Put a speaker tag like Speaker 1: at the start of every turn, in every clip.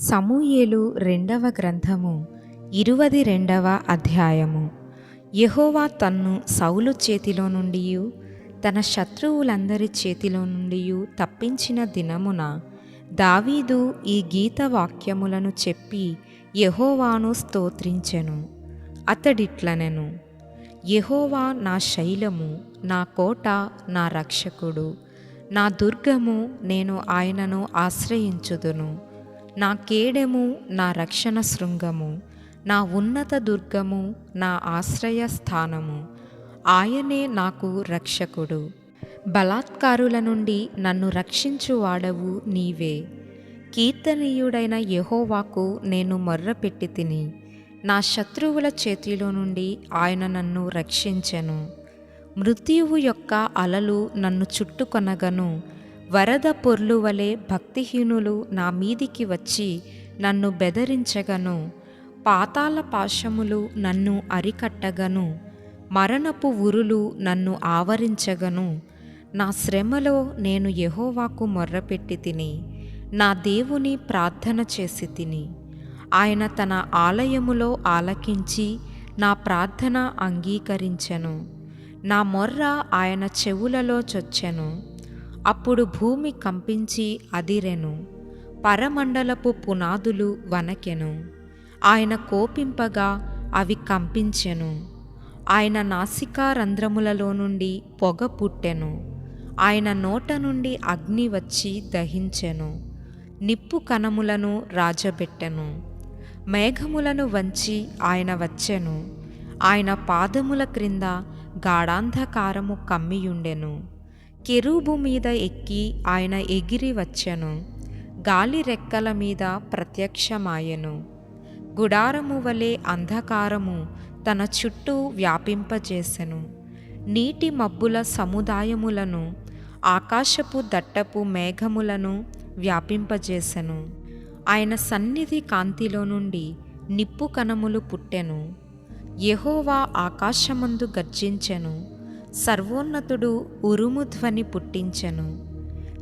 Speaker 1: సమూయేలు రెండవ గ్రంథము 22వ అధ్యాయము. యెహోవా తన్ను సౌలు చేతిలో నుండియు తన శత్రువులందరి చేతిలో నుండియు తప్పించిన దినమున దావీదు ఈ గీత వాక్యములను చెప్పి యెహోవాను స్తోత్రించెను. అతడిట్లనెను: యెహోవా నా శైలము, నా కోట, నా రక్షకుడు, నా దుర్గము, నేను ఆయనను ఆశ్రయించుదును. నా కేడెము, నా రక్షణ శృంగము, నా ఉన్నత దుర్గము, నా ఆశ్రయ స్థానము. ఆయనే నాకు రక్షకుడు. బలాత్కారుల నుండి నన్ను రక్షించువాడవు నీవే. కీర్తనీయుడైన యెహోవాకు నేను మొర్రపెట్టితిని. నా శత్రువుల చేతిలో నుండి ఆయన నన్ను రక్షించెను. మృత్యువు యొక్క అలలు నన్ను చుట్టుకొనగను. వరద పొర్లువలే భక్తిహీనులు నా మీదికి వచ్చి నన్ను బెదరించగను. పాతాళ పాశములు నన్ను అరికట్టగను. మరణపు ఉరులు నన్ను ఆవరించగను. నా శ్రమలో నేను యెహోవాకు మొర్రపెట్టితిని. నా దేవుని ప్రార్థన చేసి తిని. ఆయన తన ఆలయములో ఆలకించి నా ప్రార్థన అంగీకరించెను. నా మొర్ర ఆయన చెవులలో చొచ్చెను. అప్పుడు భూమి కంపించి అదిరెను. పరమండలపు పునాదులు వణకెను. ఆయన కోపింపగా అవి కంపించెను. ఆయన నాసికారంధ్రములలో నుండి పొగ పుట్టెను. ఆయన నోట నుండి అగ్ని వచ్చి దహించెను. నిప్పు కణములను రాజబెట్టెను. మేఘములను వంచి ఆయన వచ్చెను. ఆయన పాదముల క్రింద గాఢాంధకారము కమ్మియుండెను. కెరూబు మీద ఎక్కి ఆయన ఎగిరి వచ్చెను. గాలి రెక్కల మీద ప్రత్యక్షమాయెను. గుడారము వలె అంధకారము తన చుట్టూ వ్యాపింపజేసెను. నీటి మబ్బుల సముదాయములను, ఆకాశపు దట్టపు మేఘములను వ్యాపింపజేసెను. ఆయన సన్నిధి కాంతిలో నుండి నిప్పు కణములు పుట్టెను. యెహోవా ఆకాశమందు గర్జించెను. సర్వోన్నతుడు ఉరుము ధ్వని పుట్టించెను.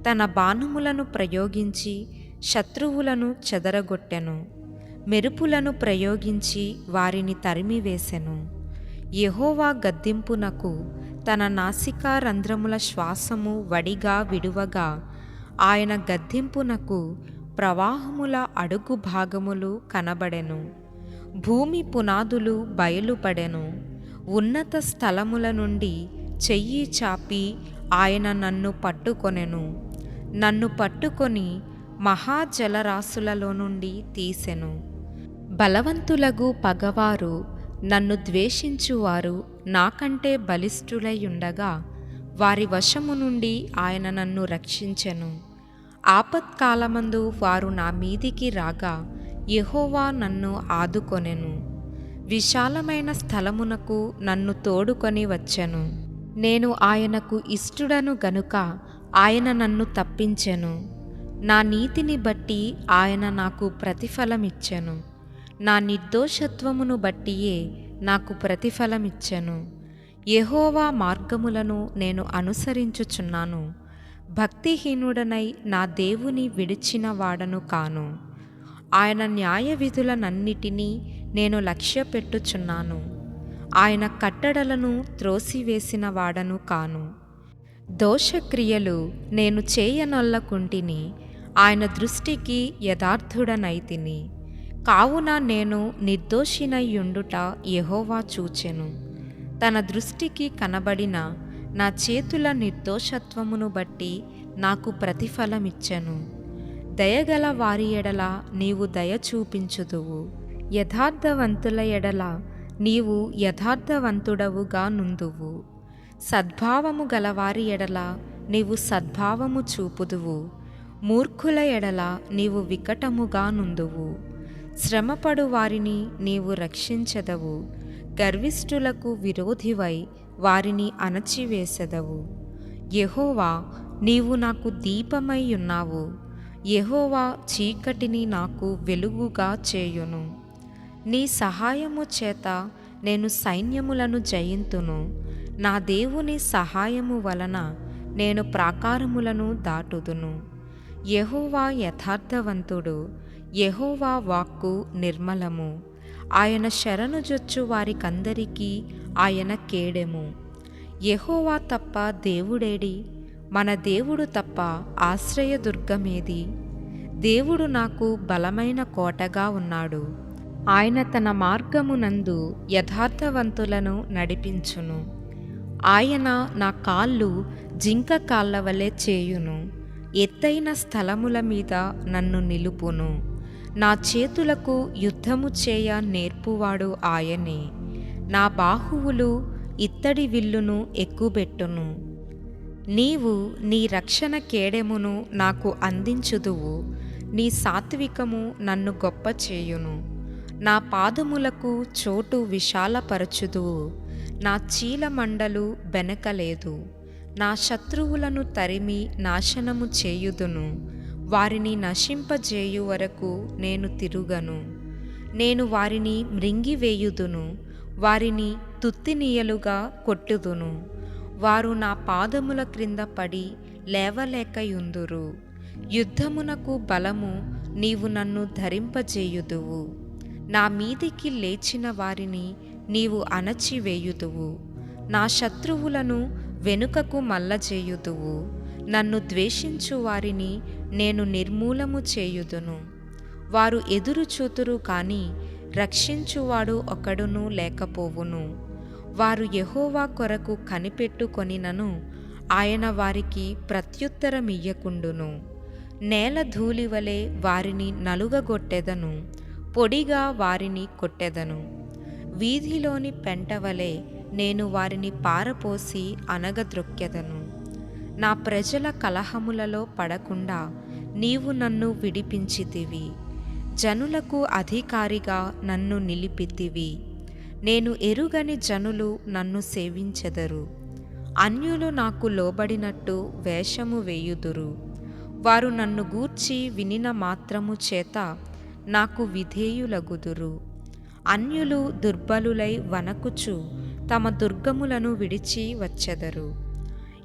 Speaker 1: తన బాణములను ప్రయోగించి శత్రువులను చెదరగొట్టెను. మెరుపులను ప్రయోగించి వారిని తరిమివేసెను. యెహోవా గద్దింపునకు తన నాసికారంధ్రముల శ్వాసము వడిగా విడువగా, ఆయన గద్దింపునకు ప్రవాహముల అడుగు భాగములు కనబడెను. భూమి పునాదులు బయలుపడెను. ఉన్నత స్థలముల నుండి చెయ్యి చాపి ఆయన నన్ను పట్టుకొనెను. నన్ను పట్టుకొని మహాజలరాశులలో నుండి తీసెను. బలవంతులగు పగవారు, నన్ను ద్వేషించువారు నాకంటే బలిష్ఠులయుండగా వారి వశము నుండి ఆయన నన్ను రక్షించెను. ఆపత్కాలమందు వారు నా మీదికి రాగా యెహోవా నన్ను ఆదుకొనెను. విశాలమైన స్థలమునకు నన్ను తోడుకొని వచ్చెను. నేను ఆయనకు ఇష్టుడను గనుక ఆయన నన్ను తప్పించెను. నా నీతిని బట్టి ఆయన నాకు ప్రతిఫలమిచ్చెను. నా నిర్దోషత్వమును బట్టియే నాకు ప్రతిఫలమిచ్చెను. యెహోవా మార్గములను నేను అనుసరించుచున్నాను. భక్తిహీనుడనై నా దేవుని విడిచిన వాడను కాను. ఆయన న్యాయ విధులనన్నిటినీ నేను లక్ష్యపెట్టుచున్నాను. ఆయన కట్టడలను త్రోసివేసిన వాడను కాను. దోషక్రియలు నేను చేయనొల్లకుంటిని. ఆయన దృష్టికి యథార్థుడనైతిని. కావున నేను నిర్దోషినయ్యుండుట యెహోవా చూచెను. తన దృష్టికి కనబడిన నా చేతుల నిర్దోషత్వమును బట్టి నాకు ప్రతిఫలమిచ్చెను. దయగల వారి ఎడల నీవు దయ చూపించుదువు. యథార్థవంతుల ఎడల నీవు యథార్థవంతుడవుగా నుందువు. సద్భావము గలవారి ఎడల నీవు సద్భావము చూపుదువు. మూర్ఖుల ఎడల నీవు వికటముగా నుందువు. శ్రమపడు వారిని నీవు రక్షించెదవు. గర్విష్ఠులకు విరోధివై వారిని అణచివేసెదవు. యెహోవా, నీవు నాకు దీపమై ఉన్నావు. యెహోవా చీకటిని నాకు వెలుగుగా చేయును. నీ సహాయము చేత నేను సైన్యములను జయింతును. నా దేవుని సహాయము వలన నేను ప్రాకారములను దాటుదును. యెహోవా యథార్థవంతుడు, యెహోవా వాక్కు నిర్మలము. ఆయన శరణుజొచ్చు వారికందరికీ ఆయన కేడెము. యెహోవా తప్ప దేవుడేడి? మన దేవుడు తప్ప ఆశ్రయదుర్గమేది? దేవుడు నాకు బలమైన కోటగా ఉన్నాడు. ఆయన తన మార్గమునందు యథార్థవంతులను నడిపించును. ఆయన నా కాళ్ళు జింక కాళ్ళ వలె చేయును. ఎత్తైన స్థలముల మీద నన్ను నిలుపును. నా చేతులకు యుద్ధము చేయ నేర్పువాడు ఆయనే. నా బాహువులు ఇత్తడి విల్లును ఎక్కుబెట్టును. నీవు నీ రక్షణ కేడెమును నాకు అందించుదువు. నీ సాత్వికము నన్ను గొప్ప చేయును. నా పాదములకు చోటు విశాలపరచుదువు. నా చీలమండలు బెనకలేదు. నా శత్రువులను తరిమి నాశనము చేయుదును. వారిని నశింపజేయు వరకు నేను తిరుగను. నేను వారిని మృంగివేయుదును. వారిని తుత్తినీయలుగా కొట్టుదును. వారు నా పాదముల క్రింద పడి లేవలేకయుందురు. యుద్ధమునకు బలము నీవు నన్ను ధరింపజేయుదువు. నా మీదికి లేచిన వారిని నీవు అణచివేయుదువు. నా శత్రువులను వెనుకకు మల్లజేయుదువు. నన్ను ద్వేషించు వారిని నేను నిర్మూలము చేయుదును. వారు ఎదురు చూతురు కాని రక్షించువాడు ఒకడును లేకపోవును. వారు యెహోవా కొరకు కనిపెట్టుకొనినను ఆయన వారికి ప్రత్యుత్తరమియ్యకుండును. నేల ధూళివలె వారిని నలుగగొట్టెదను. పొడిగా వారిని కొట్టెదను. వీధిలోని పెంటవలె నేను వారిని పారపోసి అనగద్రొక్కెదను. నా ప్రజల కలహములలో పడకుండా నీవు నన్ను విడిపించితివి. జనులకు అధికారిగా నన్ను నిలిపితివి. నేను ఎరుగని జనులు నన్ను సేవించెదరు. అన్యులు నాకు లోబడినట్టు వేషము వేయుదురు. వారు నన్ను గూర్చి వినిన మాత్రము చేత నాకు విధేయులగుదురు. అన్యులు దుర్బలులై వణకుచు తమ దుర్గములను విడిచి వచ్చెదరు.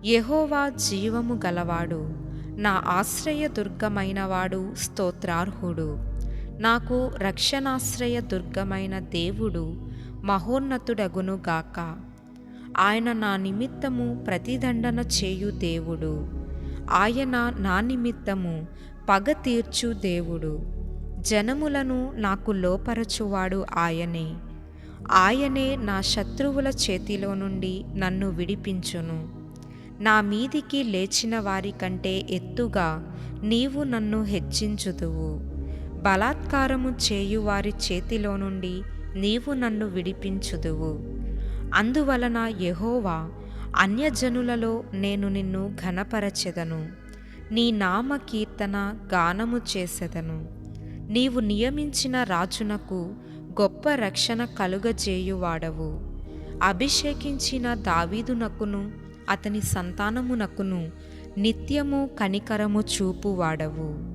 Speaker 1: యెహోవా జీవము గలవాడు, నా ఆశ్రయ దుర్గమైనవాడు స్తోత్రార్హుడు. నాకు రక్షణాశ్రయ దుర్గమైన దేవుడు మహోన్నతుడగును గాక. ఆయన నా నిమిత్తము ప్రతిదండన చేయు దేవుడు. ఆయన నా నిమిత్తము పగ తీర్చు దేవుడు. జనములను నాకు లోపరచువాడు ఆయనే. ఆయనే నా శత్రువుల చేతిలో నుండి నన్ను విడిపించును. నా మీదికి లేచిన వారికంటే ఎత్తుగా నీవు నన్ను హెచ్చించుదువు. బలాత్కారము చేయువారి చేతిలో నుండి నీవు నన్ను విడిపించుదువు. అందువలన యెహోవా, అన్యజనులలో నేను నిన్ను ఘనపరచెదను. నీ నామ కీర్తన గానము చేసెదను. నీవు నియమించిన రాజునకు గొప్ప రక్షణ కలుగజేయువాడవు. అభిషేకించిన దావీదునకును అతని సంతానమునకును నిత్యము కనికరము చూపువాడవు.